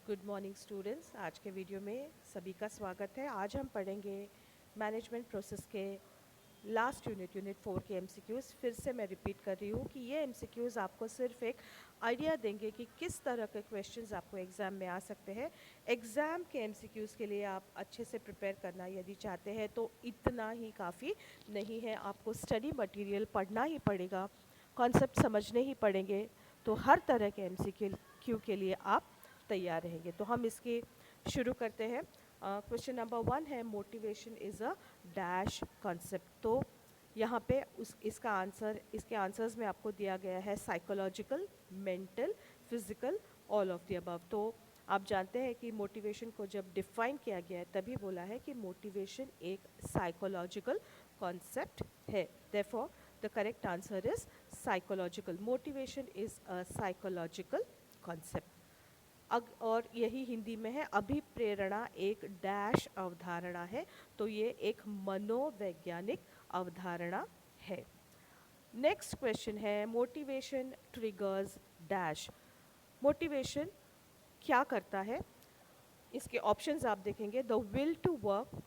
Good morning students. आज के video में सभी का स्वागत है। आज हम पढ़ेंगे मैनेजमेंट प्रोसेस के लास्ट यूनिट 4 के एमसीक्यूज़। फिर से मैं रिपीट कर रही हूँ कि ये एमसीक्यूज़ आपको सिर्फ एक आइडिया देंगे कि किस तरह के क्वेश्चंस आपको एग्ज़ाम में आ सकते हैं। एग्ज़ाम के एमसीक्यूज़ के लिए आप अच्छे से प्रिपेयर करना यदि चाहते हैं तो इतना ही काफ़ी नहीं है, आपको स्टडी मटेरियल पढ़ना ही पड़ेगा, कॉन्सेप्ट समझने ही पड़ेंगे। तो हर तरह के एमसीक्यू के लिए आप तैयार रहेंगे। तो हम इसके शुरू करते हैं। क्वेश्चन नंबर 1 है motivation is a dash concept. तो यहाँ पे इसके आंसर्स में आपको दिया गया है psychological, mental, physical, all of the above. तो आप जानते हैं कि मोटिवेशन को जब डिफाइन किया गया है तभी बोला है कि मोटिवेशन एक साइकोलॉजिकल कॉन्सेप्ट है। Therefore the correct answer is psychological. Motivation is a psychological concept. और यही हिंदी में है, अभिप्रेरणा एक डैश अवधारणा है। तो ये एक मनोवैज्ञानिक अवधारणा है। नेक्स्ट क्वेश्चन है मोटिवेशन ट्रिगर्स डैश। मोटिवेशन क्या करता है? इसके ऑप्शंस आप देखेंगे। The will to work,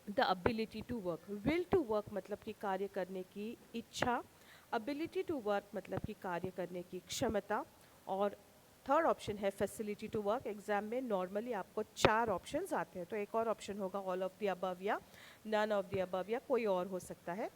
the ability to work. Will to work मतलब कि कार्य करने की इच्छा, अबिलिटी टू वर्क मतलब कि कार्य करने की क्षमता, और थर्ड ऑप्शन है फैसिलिटी टू वर्क। एग्जाम में नॉर्मली आपको 4 ऑप्शंस आते हैं, तो एक और ऑप्शन होगा ऑल ऑफ द अबव या नन ऑफ द अबव या कोई और हो सकता है।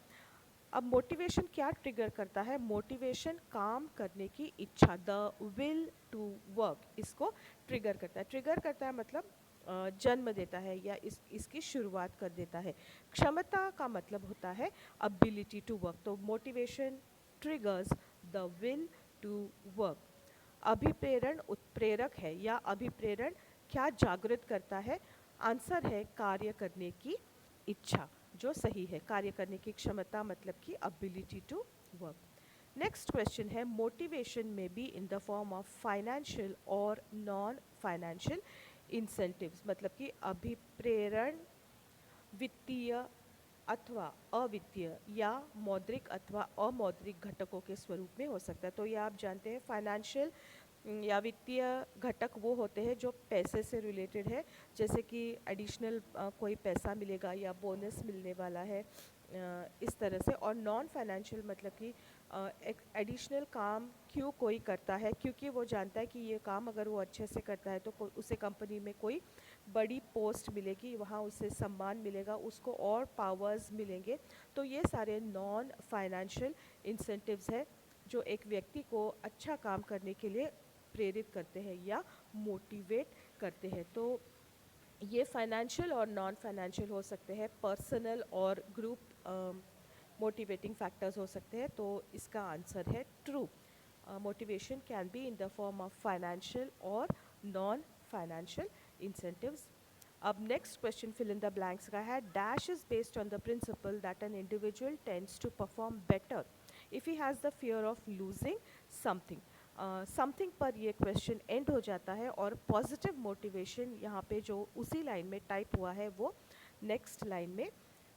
अब मोटिवेशन क्या ट्रिगर करता है? मोटिवेशन काम करने की इच्छा, द विल टू वर्क, इसको ट्रिगर करता है। ट्रिगर करता है मतलब जन्म देता है या इसकी शुरुआत कर देता है। क्षमता का मतलब होता है अबिलिटी टू वर्क। तो motivation triggers the will to work. अभिप्रेरण उत्प्रेरक है या अभिप्रेरण क्या जागृत करता है? आंसर है कार्य करने की इच्छा, जो सही है। कार्य करने की क्षमता मतलब कि ability to work. Next question है मोटिवेशन में be in the form of financial और नॉन फाइनेंशियल इंसेंटिव्स। मतलब कि अभिप्रेरण वित्तीय अथवा अवित्तीय या मौद्रिक अथवा अमौद्रिक घटकों के स्वरूप में हो सकता है। तो ये आप जानते हैं फाइनेंशियल या वित्तीय घटक वो होते हैं जो पैसे से रिलेटेड है, जैसे कि एडिशनल कोई पैसा मिलेगा या बोनस मिलने वाला है, इस तरह से। और नॉन फाइनेंशियल मतलब कि एक एडिशनल काम क्यों कोई करता है, क्योंकि वो जानता है कि ये काम अगर वो अच्छे से करता है तो उसे कंपनी में कोई बड़ी पोस्ट मिलेगी, वहाँ उसे सम्मान मिलेगा, उसको और पावर्स मिलेंगे। तो ये सारे नॉन फाइनेंशियल इंसेंटिव्स है जो एक व्यक्ति को अच्छा काम करने के लिए प्रेरित करते हैं या मोटिवेट करते हैं। तो ये फाइनेंशियल और नॉन फाइनेंशियल हो सकते हैं, पर्सनल और ग्रुप मोटिवेटिंग फैक्टर्स हो सकते हैं। तो इसका आंसर है true. Motivation can be in the form of financial और नॉन फाइनेंशियल इंसेंटिव्स। अब next question fill in the blanks का है dash is based on the principle that an individual tends to perform better if he has the fear of losing something. Something पर ये question and हो जाता है और positive motivation यहाँ पे जो उसी लाइन में टाइप हुआ है वो नेक्स्ट लाइन में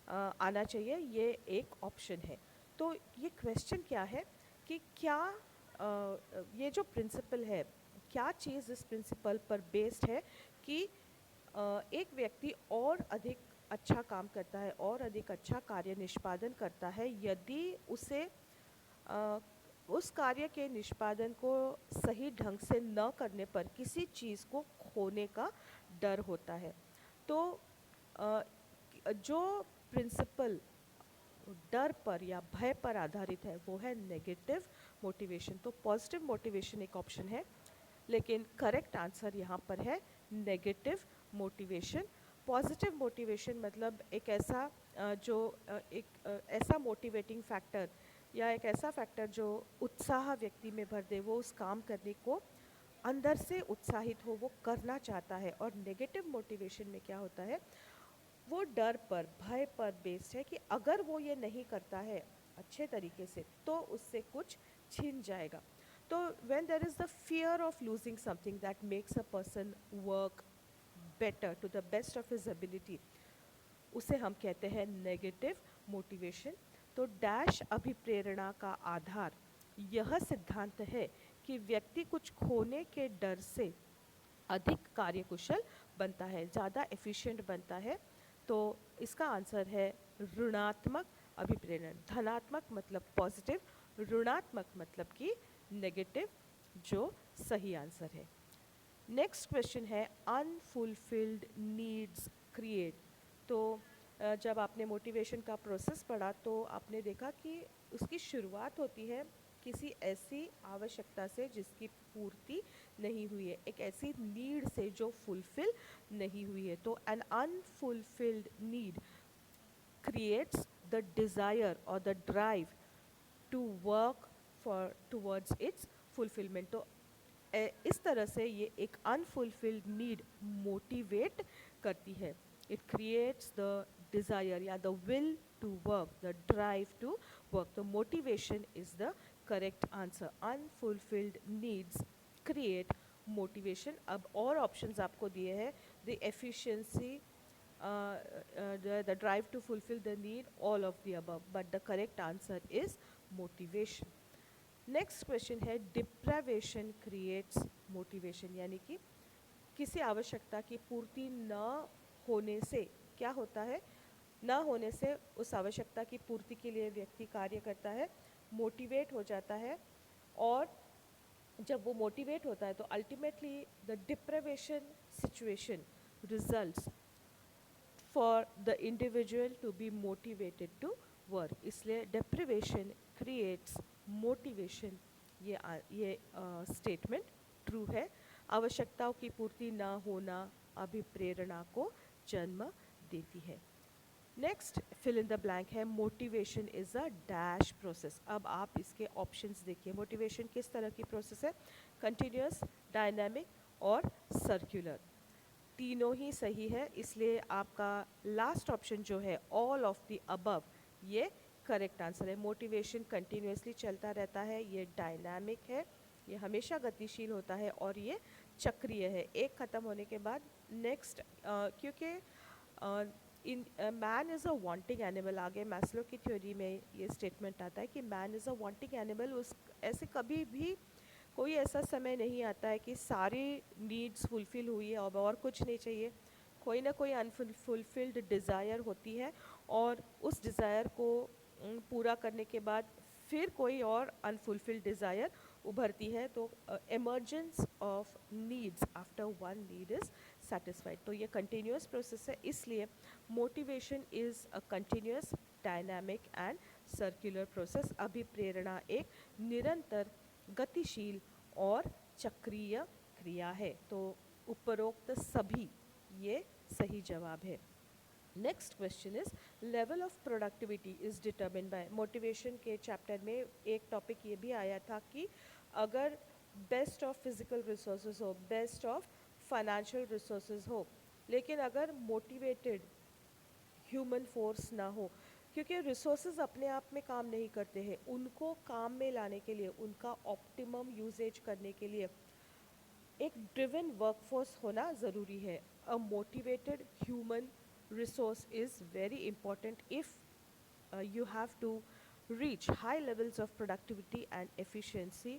आना चाहिए। ये एक ऑप्शन है। तो ये क्वेश्चन क्या है कि क्या ये जो प्रिंसिपल है, क्या चीज़ इस प्रिंसिपल पर बेस्ड है कि एक व्यक्ति और अधिक अच्छा काम करता है और अधिक अच्छा कार्य निष्पादन करता है यदि उसे अ, उस कार्य के निष्पादन को सही ढंग से न करने पर किसी चीज़ को खोने का डर होता है। तो अ, जो प्रिंसिपल डर पर या भय पर आधारित है वो है नेगेटिव मोटिवेशन। तो पॉजिटिव मोटिवेशन एक ऑप्शन है, लेकिन करेक्ट आंसर यहाँ पर है नेगेटिव मोटिवेशन। पॉजिटिव मोटिवेशन मतलब एक ऐसा ऐसा मोटिवेटिंग फैक्टर या एक ऐसा फैक्टर जो उत्साह व्यक्ति में भर दे, वो उस काम करने को अंदर से उत्साहित हो, वो करना चाहता है। और नेगेटिव मोटिवेशन में क्या होता है, वो डर पर भय पर बेस्ड है कि अगर वो ये नहीं करता है अच्छे तरीके से तो उससे कुछ छिन जाएगा। तो when there is the fear of losing something that makes a person work better to the best of his ability, उसे हम कहते हैं नेगेटिव मोटिवेशन। तो डैश अभिप्रेरणा का आधार यह सिद्धांत है कि व्यक्ति कुछ खोने के डर से अधिक कार्यकुशल बनता है, ज़्यादा एफिशिएंट बनता है। तो इसका आंसर है ऋणात्मक अभिप्रेरण। धनात्मक मतलब पॉजिटिव, ऋणात्मक मतलब कि नेगेटिव, जो सही आंसर है। नेक्स्ट क्वेश्चन है अनफुलफिल्ड नीड्स क्रिएट। तो जब आपने मोटिवेशन का प्रोसेस पढ़ा तो आपने देखा कि उसकी शुरुआत होती है किसी ऐसी आवश्यकता से जिसकी पूर्ति नहीं हुई है, एक ऐसी नीड से जो फुलफिल नहीं हुई है। तो an unfulfilled need creates the desire or the drive to work for towards its fulfillment। तो इस तरह से ये एक अनफुलफिल्ड नीड मोटिवेट करती है। इट क्रिएट्स द डिज़ायर या the will to work, the drive to work. तो motivation is the correct answer. Unfulfilled needs create motivation. अब और ऑप्शंस आपको दिए हैं, the efficiency, the drive to fulfill the need, all of the above, but the correct answer is motivation। Next question है डिप्रावेशन creates motivation, यानी कि किसी आवश्यकता की पूर्ति न होने से क्या होता है, न होने से उस आवश्यकता की पूर्ति के लिए व्यक्ति कार्य करता है, मोटिवेट हो जाता है, और जब वो मोटिवेट होता है तो ultimately the deprivation situation results for the individual to be motivated to work। इसलिए deprivation creates motivation, ये स्टेटमेंट ट्रू है। आवश्यकताओं की पूर्ति ना होना अभिप्रेरणा को जन्म देती है। Next fill in the blank है motivation is a dash process. अब आप इसके ऑप्शंस देखिए, मोटिवेशन किस तरह की प्रोसेस है, कंटिन्यूअस, डायनामिक और सर्कुलर। तीनों ही सही है, इसलिए आपका लास्ट ऑप्शन जो है ऑल ऑफ द अबव, ये करेक्ट आंसर है। मोटिवेशन कंटिन्यूसली चलता रहता है, ये डायनामिक है, ये हमेशा गतिशील होता है, और ये चक्रीय है। एक ख़त्म होने के बाद नेक्स्ट, क्योंकि in man is a wanting animal, आगे मैस्लो की थ्योरी में ये स्टेटमेंट आता है कि man is a wanting animal. उस ऐसे कभी भी कोई ऐसा समय नहीं आता है कि सारी नीड्स फुलफ़िल हुई है अब और कुछ नहीं चाहिए। कोई ना कोई अनफुलफिल्ड डिज़ायर होती है, और उस डिज़ायर को पूरा करने के बाद फिर कोई और अनफुलफिल्ड डिज़ायर उभरती है। तो emergence of needs after one need is satisfied. तो ये कंटिन्यूस प्रोसेस है, इसलिए motivation is a continuous, dynamic and circular process. अभिप्रेरणा एक निरंतर, गतिशील और चक्रीय क्रिया है। तो उपरोक्त सभी ये सही जवाब है। Next question is level of productivity is determine bye. Motivation के चैप्टर में एक टॉपिक ये भी आया था कि अगर बेस्ट ऑफ फिजिकल रिसोर्सेज हो, बेस्ट ऑफ फाइनेंशियल रिसोर्सेज हो, लेकिन अगर मोटिवेटेड ह्यूमन फोर्स ना हो, क्योंकि रिसोर्सेज अपने आप में काम नहीं करते हैं, उनको काम में लाने के लिए, उनका ऑप्टिमम यूजेज करने के लिए एक ड्रिवन वर्कफोर्स होना ज़रूरी है। A motivated human resource is very important if you have to reach high levels of productivity and efficiency.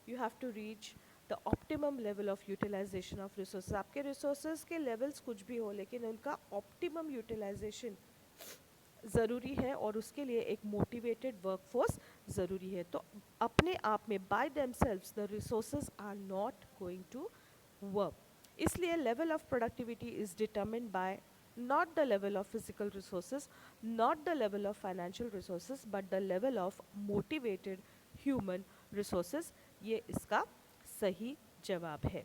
You have to reach the optimum level of utilization of resources। आपके resources के levels कुछ भी हो, लेकिन उनका optimum utilization ज़रूरी है, और उसके लिए एक मोटिवेटेड वर्कफोर्स ज़रूरी है। तो अपने आप में by themselves the resources are not going to work. इसलिए level of productivity is determined by not the level of physical resources, not the level of financial resources, but the level of motivated human resources। ये इसका सही जवाब है।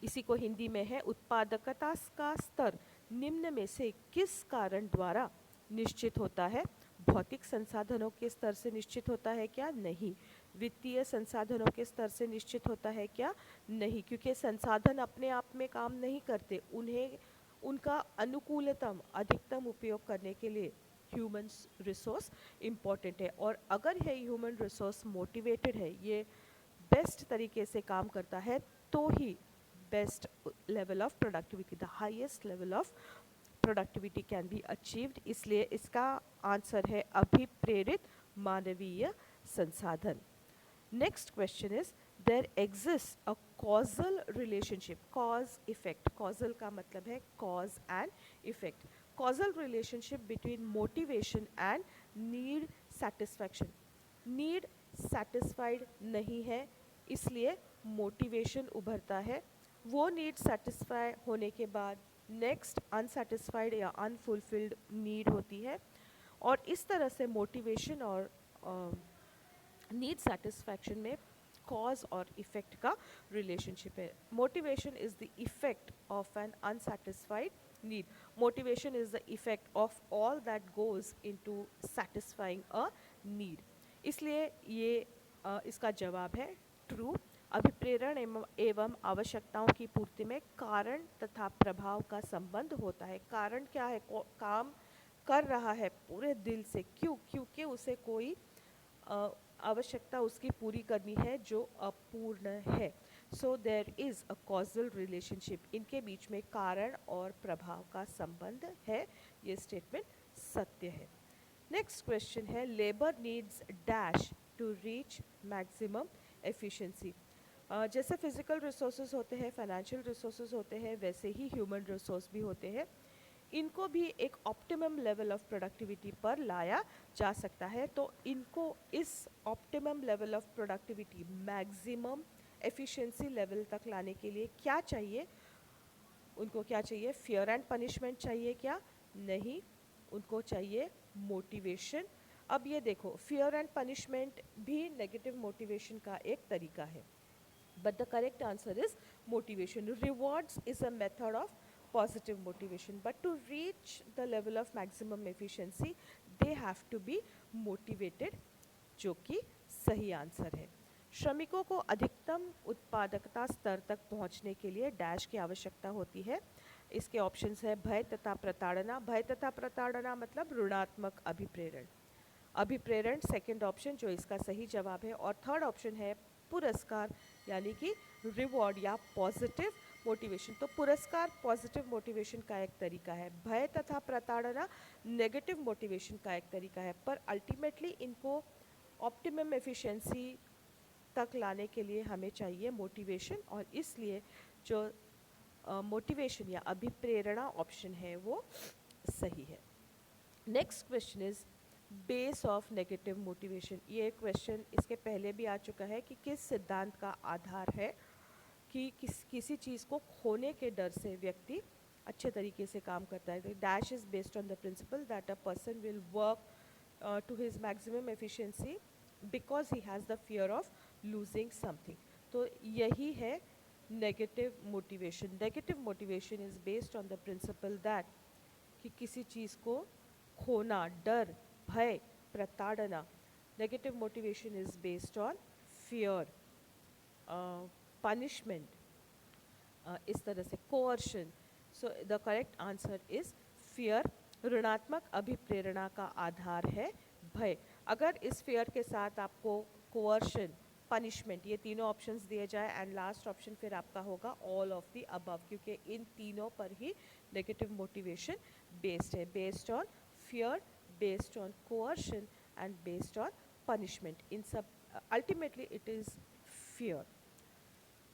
इसी को हिंदी में है, उत्पादकता का स्तर निम्न में से किस कारण द्वारा निश्चित होता है। भौतिक संसाधनों के स्तर से निश्चित होता है क्या? नहीं। वित्तीय संसाधनों के स्तर से निश्चित होता है क्या? नहीं, क्योंकि संसाधन अपने आप में काम नहीं करते, उन्हें उनका अनुकूलतम अधिकतम उपयोग करने के लिए ह्यूमन रिसोर्स इम्पॉर्टेंट है। और अगर है ह्यूमन रिसोर्स मोटिवेटेड है, ये बेस्ट तरीके से काम करता है, तो ही best level of productivity, the highest level of productivity can be achieved. इसलिए इसका आंसर है अभिप्रेरित मानवीय संसाधन। Next question is there exist a causal relationship, cause effect, causal का मतलब है cause and effect, causal relationship between motivation and need satisfaction. Need satisfied नहीं है इसलिए मोटिवेशन उभरता है, वो नीड सेटिस्फाई होने के बाद नेक्स्ट अनसेटिस्फाइड या अनफुलफिल्ड नीड होती है, और इस तरह से मोटिवेशन और नीड सेटिस्फैक्शन में कॉज और इफेक्ट का रिलेशनशिप है। Motivation is the effect of an unsatisfied need, motivation is the effect of all that goes into satisfying a need, इसलिए ये इसका जवाब है ट्रू। अभिप्रेरण एवं आवश्यकताओं की पूर्ति में कारण तथा प्रभाव का संबंध होता है। कारण क्या है, काम कर रहा है पूरे दिल से, क्यों, क्योंकि उसे कोई आवश्यकता उसकी पूरी करनी है जो अपूर्ण है। So there is a causal relationship, इनके बीच में कारण और प्रभाव का संबंध है, ये स्टेटमेंट सत्य है। नेक्स्ट क्वेश्चन है labour needs dash to reach maximum efficiency. जैसे फिजिकल रिसोर्सेज होते हैं, फाइनेंशियल रिसोर्सेज होते हैं, वैसे ही ह्यूमन रिसोर्स भी होते हैं, इनको भी एक ऑप्टिमम लेवल ऑफ प्रोडक्टिविटी पर लाया जा सकता है। तो इनको इस optimum level of productivity, maximum efficiency level तक लाने के लिए क्या चाहिए, उनको क्या चाहिए, फियर एंड पनिशमेंट चाहिए क्या, नहीं, उनको चाहिए मोटिवेशन। अब ये देखो, फियर एंड पनिशमेंट भी नेगेटिव मोटिवेशन का एक तरीका है, but the correct answer is motivation. Rewards is a method of positive motivation, but to reach the level of maximum efficiency they have to be motivated, जो कि सही answer है। श्रमिकों को अधिकतम उत्पादकता स्तर तक पहुंचने के लिए डैश की आवश्यकता होती है। इसके ऑप्शंस है भय तथा प्रताड़ना। भय तथा प्रताड़ना मतलब ऋणात्मक अभिप्रेरण। अभिप्रेरण सेकंड ऑप्शन जो इसका सही जवाब है, और थर्ड ऑप्शन है पुरस्कार यानी कि रिवॉर्ड या पॉजिटिव मोटिवेशन। तो पुरस्कार पॉजिटिव मोटिवेशन का एक तरीका है, भय तथा प्रताड़ना नेगेटिव मोटिवेशन का एक तरीका है, पर अल्टीमेटली इनको ऑप्टिमम एफिशिएंसी तक लाने के लिए हमें चाहिए मोटिवेशन, और इसलिए जो मोटिवेशन या अभिप्रेरणा ऑप्शन है वो सही है। Next question is base of negative motivation. ये क्वेश्चन इसके पहले भी आ चुका है कि किस सिद्धांत का आधार है कि किसी चीज़ को खोने के डर से व्यक्ति अच्छे तरीके से काम करता है। Dash is based on the principle that a person will work to his maximum efficiency because he has the fear of losing something. तो यही है negative motivation. Negative motivation is based on the principle that कि किसी चीज़ को खोना, डर, भय, प्रताड़ना। Negative motivation is based on fear, punishment, इस तरह से coercion. So the correct answer is fear. ऋणात्मक अभिप्रेरणा का आधार है भय। अगर इस फियर के साथ आपको कोअर्शन, पनिशमेंट, ये तीनों ऑप्शंस दिए जाए एंड लास्ट ऑप्शन फिर आपका होगा ऑल ऑफ द अबव, क्योंकि इन तीनों पर ही नेगेटिव मोटिवेशन बेस्ड है, based on fear, based on coercion and based on punishment. In sub, ultimately it is fear.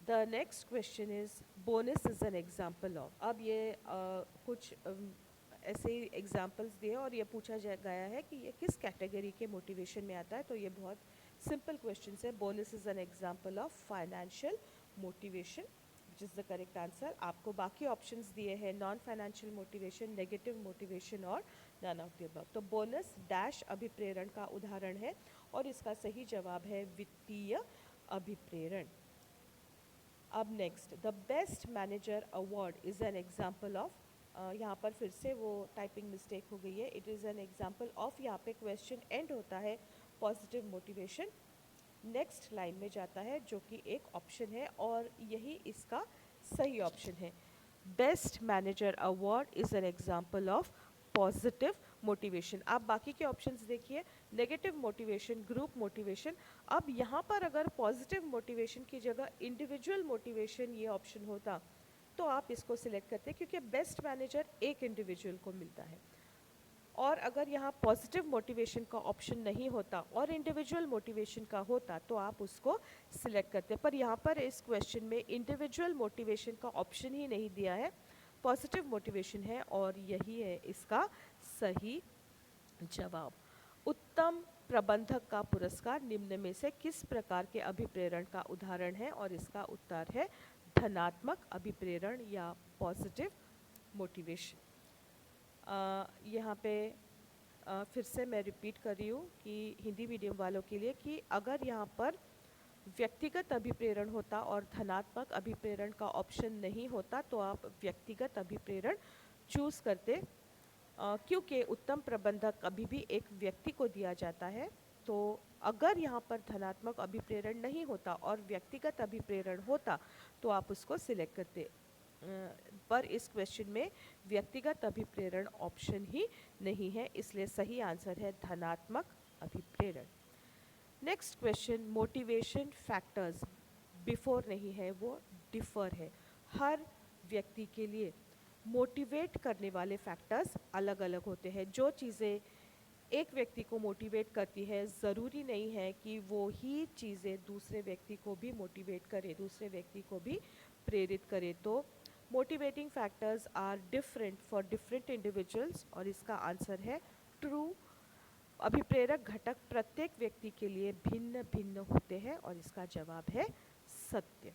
The next question is bonus is an example of. अब ये कुछ ऐसे examples दिए और ये पूछा गया है कि ये किस कैटेगरी के मोटिवेशन में आता है। तो ये बहुत सिंपल क्वेश्चन है। Bonus is an example of financial motivation, which is the correct answer. आपको बाकी ऑप्शंस दिए हैं non financial motivation, negative motivation और नन ऑफ द अबव। तो बोनस डैश अभिप्रेरण का उदाहरण है और इसका सही जवाब है वित्तीय अभिप्रेरण। अब next, the best manager award is an example of, यहाँ पर फिर से वो टाइपिंग मिस्टेक हो गई है, it is an example of, यहाँ पे क्वेश्चन एंड होता है पॉजिटिव मोटिवेशन, नेक्स्ट लाइन में जाता है जो कि एक ऑप्शन है और यही इसका सही ऑप्शन है। Best manager award is an example of positive motivation. आप बाकी के ऑप्शंस देखिए, नेगेटिव मोटिवेशन, ग्रुप मोटिवेशन। अब यहाँ पर अगर पॉजिटिव मोटिवेशन की जगह इंडिविजुअल मोटिवेशन ये ऑप्शन होता तो आप इसको सिलेक्ट करते, क्योंकि बेस्ट मैनेजर एक इंडिविजुअल को मिलता है। और अगर यहाँ पॉजिटिव मोटिवेशन का ऑप्शन नहीं होता और इंडिविजुअल मोटिवेशन का होता तो आप उसको सिलेक्ट करते, पर यहाँ पर इस क्वेश्चन में इंडिविजुअल मोटिवेशन का ऑप्शन ही नहीं दिया है, पॉजिटिव मोटिवेशन है और यही है इसका सही जवाब। उत्तम प्रबंधक का पुरस्कार निम्न में से किस प्रकार के अभिप्रेरण का उदाहरण है, और इसका उत्तर है धनात्मक अभिप्रेरण या पॉजिटिव मोटिवेशन। यहाँ पे फिर से मैं रिपीट कर रही हूँ कि हिंदी मीडियम वालों के लिए कि अगर यहाँ पर व्यक्तिगत अभिप्रेरण होता और धनात्मक अभिप्रेरण का ऑप्शन नहीं होता तो आप व्यक्तिगत अभिप्रेरण चूज़ करते, क्योंकि उत्तम प्रबंधक कभी भी एक व्यक्ति को दिया जाता है। तो अगर यहाँ पर धनात्मक अभिप्रेरण नहीं होता और व्यक्तिगत अभिप्रेरण होता तो आप उसको सिलेक्ट करते, पर इस क्वेश्चन में व्यक्तिगत अभिप्रेरण ऑप्शन ही नहीं है, इसलिए सही आंसर है धनात्मक अभिप्रेरण। Next question, motivation factors before नहीं है, वो डिफर है। हर व्यक्ति के लिए मोटिवेट करने वाले फैक्टर्स अलग अलग होते हैं। जो चीज़ें एक व्यक्ति को मोटिवेट करती है ज़रूरी नहीं है कि वो ही चीज़ें दूसरे व्यक्ति को भी मोटिवेट करे, दूसरे व्यक्ति को भी प्रेरित करे। तो motivating factors are different for different individuals और इसका आंसर है ट्रू। अभिप्रेरक घटक प्रत्येक व्यक्ति के लिए भिन्न भिन्न होते हैं और इसका जवाब है सत्य।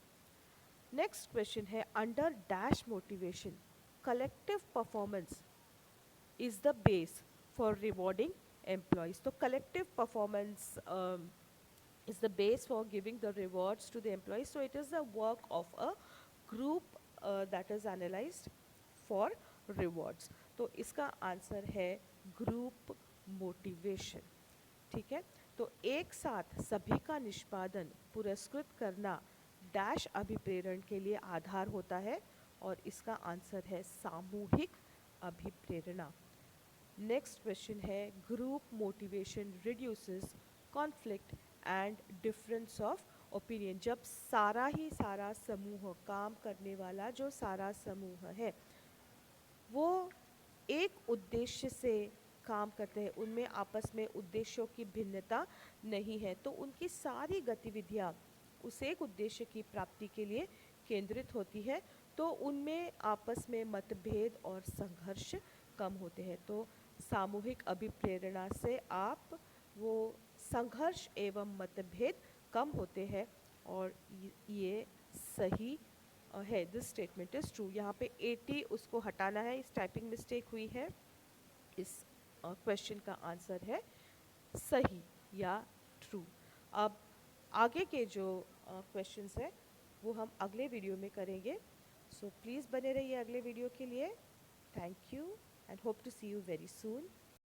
नेक्स्ट क्वेश्चन है, under dash motivation collective performance is the base for rewarding employees. तो collective performance is the base for giving the rewards to the employees. So it is the work of a group that is analyzed for rewards. तो इसका answer है group motivation. ठीक है, तो एक साथ सभी का निष्पादन पुरस्कृत करना डैश अभिप्रेरण के लिए आधार होता है और इसका आंसर है सामूहिक अभिप्रेरणा। नेक्स्ट क्वेश्चन है, group motivation reduces conflict and difference of opinion. जब सारा समूह काम करने वाला जो सारा समूह है वो एक उद्देश्य से काम करते हैं, उनमें आपस में उद्देश्यों की भिन्नता नहीं है, तो उनकी सारी गतिविधियाँ उस एक उद्देश्य की प्राप्ति के लिए केंद्रित होती है, तो उनमें आपस में मतभेद और संघर्ष कम होते हैं। तो सामूहिक अभिप्रेरणा से आप वो संघर्ष एवं मतभेद कम होते हैं और ये सही है। This statement is true. यहाँ पे 80 उसको हटाना है, इस टाइपिंग मिस्टेक हुई है। इस क्वेश्चन का आंसर है सही या ट्रू। अब आगे के जो क्वेश्चंस है वो हम अगले वीडियो में करेंगे, सो प्लीज़ बने रहिए अगले वीडियो के लिए। Thank you and hope to see you very soon.